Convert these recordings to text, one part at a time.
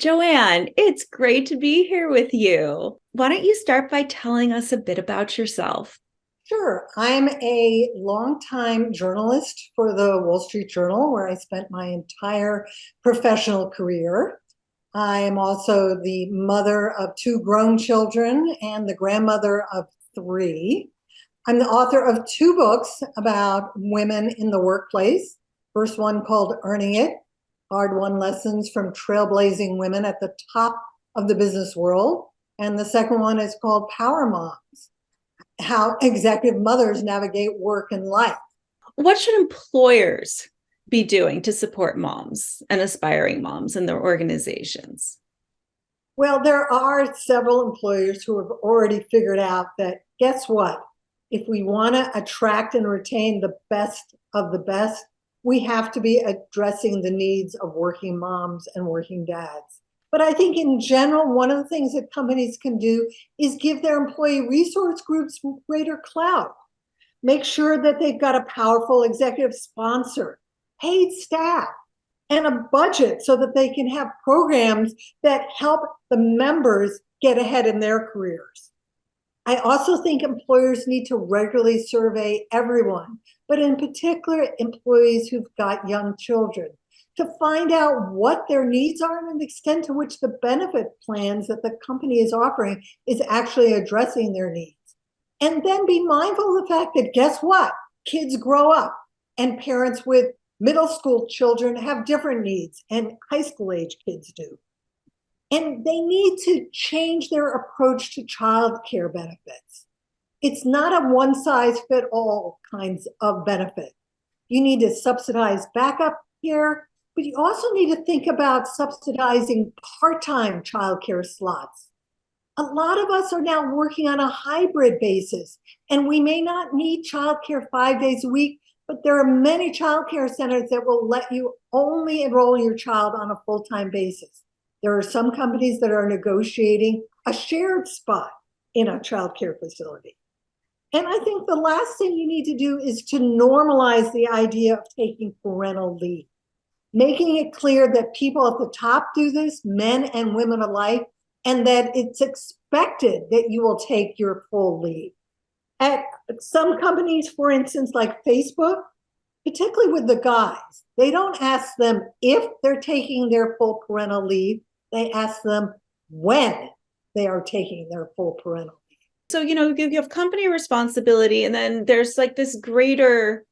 Joann, it's great to be here with you. Why don't you start by telling us a bit about yourself? Sure. I'm a longtime journalist for the Wall Street Journal, where I spent my entire professional career. I am also the mother of two grown children and the grandmother of three. I'm the author of two books about women in the workplace. First one called Earning It, Hard-Won Lessons from Trailblazing Women at the Top of the Business World. And the second one is called Power Moms, How Executive Mothers Navigate Work and Life. What should employers be doing to support moms and aspiring moms in their organizations? Well, there are several employers who have already figured out that, guess what? If we want to attract and retain the best of the best, we have to be addressing the needs of working moms and working dads. But I think in general, one of the things that companies can do is give their employee resource groups greater clout. Make sure that they've got a powerful executive sponsor, paid staff, and a budget so that they can have programs that help the members get ahead in their careers. I also think employers need to regularly survey everyone, but in particular, employees who've got young children, to find out what their needs are and the extent to which the benefit plans that the company is offering is actually addressing their needs. And then be mindful of the fact that, guess what? Kids grow up, and parents with middle school children have different needs, and high school age kids do. And they need to change their approach to childcare benefits. It's not a one-size-fits-all kinds of benefit. You need to subsidize backup care, but you also need to think about subsidizing part-time childcare slots. A lot of us are now working on a hybrid basis, and we may not need childcare 5 days a week, but there are many childcare centers that will let you only enroll your child on a full-time basis. There are some companies that are negotiating a shared spot in a childcare facility. And I think the last thing you need to do is to normalize the idea of taking parental leave, making it clear that people at the top do this, men and women alike, and that it's expected that you will take your full leave. At some companies, for instance, like Facebook, particularly with the guys, they don't ask them if they're taking their full parental leave. They ask them when they are taking their full parental leave. So, you have company responsibility, and then there's like this greater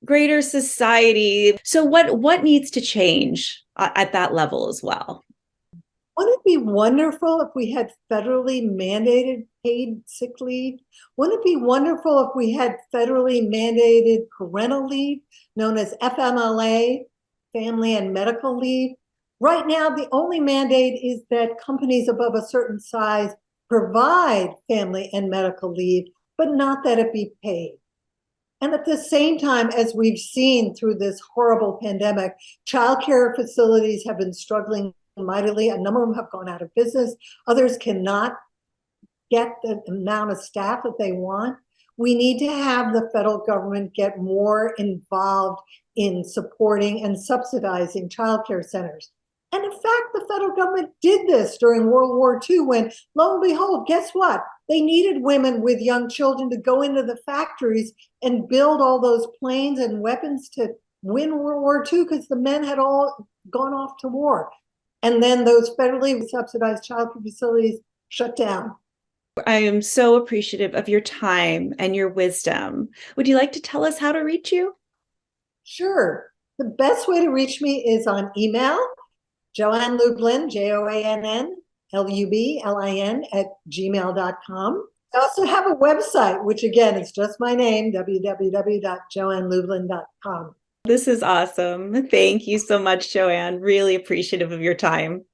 society. So what needs to change at that level as well? Wouldn't it be wonderful if we had federally mandated paid sick leave? Wouldn't it be wonderful if we had federally mandated parental leave, known as FMLA, family and medical leave? Right now, the only mandate is that companies above a certain size provide family and medical leave, but not that it be paid. And at the same time, as we've seen through this horrible pandemic, childcare facilities have been struggling mightily. A number of them have gone out of business. Others cannot get the amount of staff that they want. We need to have the federal government get more involved in supporting and subsidizing childcare centers. And in fact, the federal government did this during World War II when, lo and behold, guess what? They needed women with young children to go into the factories and build all those planes and weapons to win World War II because the men had all gone off to war. And then those federally subsidized childcare facilities shut down. I am so appreciative of your time and your wisdom. Would you like to tell us how to reach you? Sure. The best way to reach me is on email, Joann Lublin, JoannLublin @gmail.com. I also have a website, which again is just my name, www.joannlublin.com. This is awesome. Thank you so much, Joann. Really appreciative of your time.